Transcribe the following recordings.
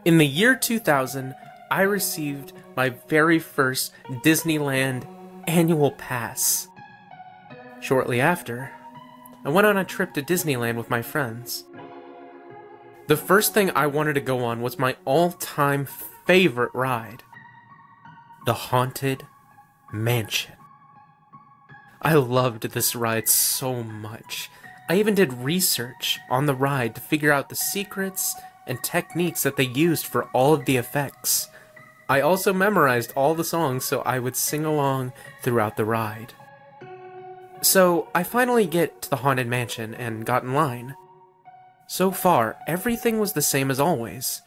In the year 2000, I received my very first Disneyland annual pass. Shortly after, I went on a trip to Disneyland with my friends. The first thing I wanted to go on was my all-time favorite ride, the Haunted Mansion. I loved this ride so much. I even did research on the ride to figure out the secrets and techniques that they used for all of the effects. I also memorized all the songs so I would sing along throughout the ride. So I finally get to the Haunted Mansion and got in line. So far, everything was the same as always,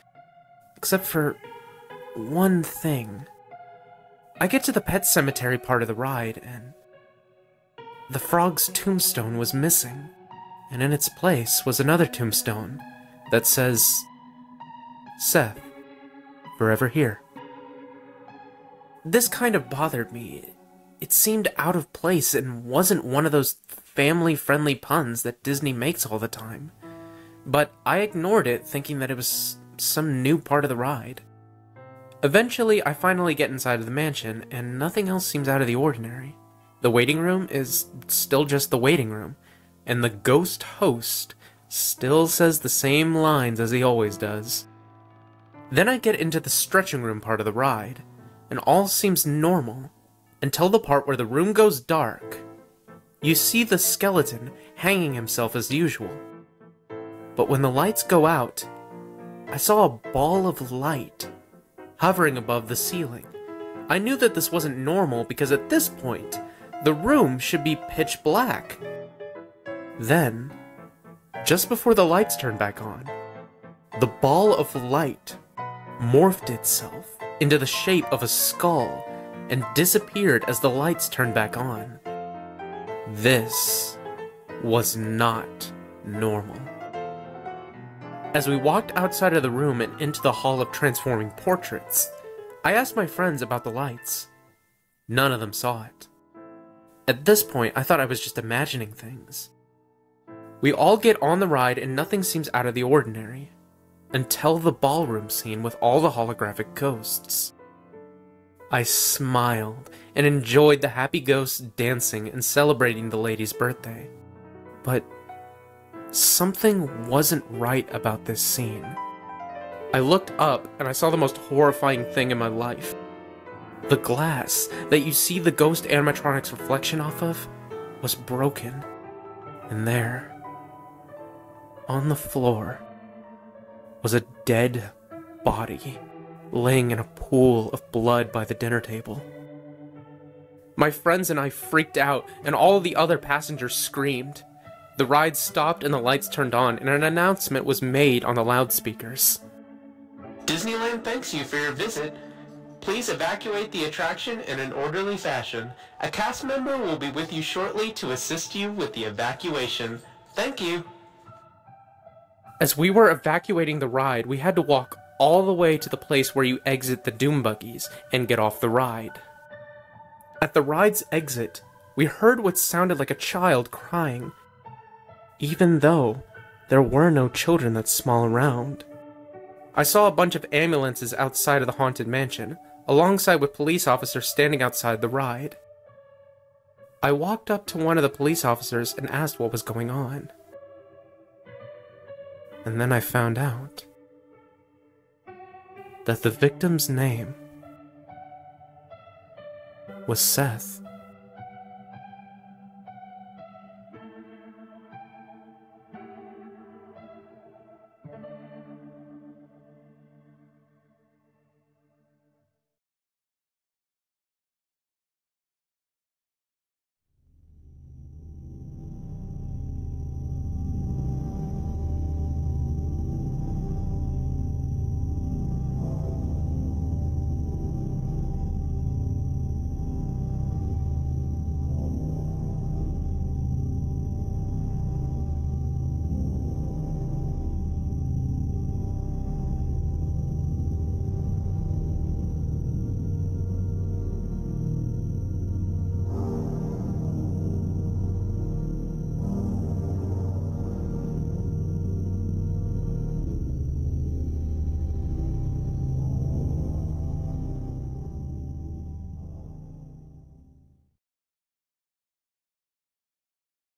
except for one thing. I get to the pet cemetery part of the ride, and the frog's tombstone was missing, and in its place was another tombstone that says, Seth, forever here. This kind of bothered me. It seemed out of place and wasn't one of those family-friendly puns that Disney makes all the time. But I ignored it, thinking that it was some new part of the ride. Eventually, I finally get inside of the mansion, and nothing else seems out of the ordinary. The waiting room is still just the waiting room, and the ghost host still says the same lines as he always does. Then I get into the stretching room part of the ride, and all seems normal, until the part where the room goes dark. You see the skeleton hanging himself as usual. But when the lights go out, I saw a ball of light hovering above the ceiling. I knew that this wasn't normal because at this point, the room should be pitch black. Then, just before the lights turned back on, the ball of light morphed itself into the shape of a skull and disappeared as the lights turned back on. This was not normal. As we walked outside of the room and into the Hall of Transforming Portraits, I asked my friends about the lights. None of them saw it. At this point, I thought I was just imagining things. We all get on the ride and nothing seems out of the ordinary, until the ballroom scene with all the holographic ghosts. I smiled and enjoyed the happy ghosts dancing and celebrating the lady's birthday. But something wasn't right about this scene. I looked up and I saw the most horrifying thing in my life. The glass that you see the ghost animatronic's reflection off of was broken. And there, on the floor, was a dead body laying in a pool of blood by the dinner table. My friends and I freaked out, and all of the other passengers screamed. The ride stopped and the lights turned on, and an announcement was made on the loudspeakers. Disneyland thanks you for your visit. Please evacuate the attraction in an orderly fashion. A cast member will be with you shortly to assist you with the evacuation. Thank you. As we were evacuating the ride, we had to walk all the way to the place where you exit the doom buggies and get off the ride. At the ride's exit, we heard what sounded like a child crying, even though there were no children that small around. I saw a bunch of ambulances outside of the Haunted Mansion, alongside with police officers standing outside the ride. I walked up to one of the police officers and asked what was going on. And then I found out that the victim's name was Seth.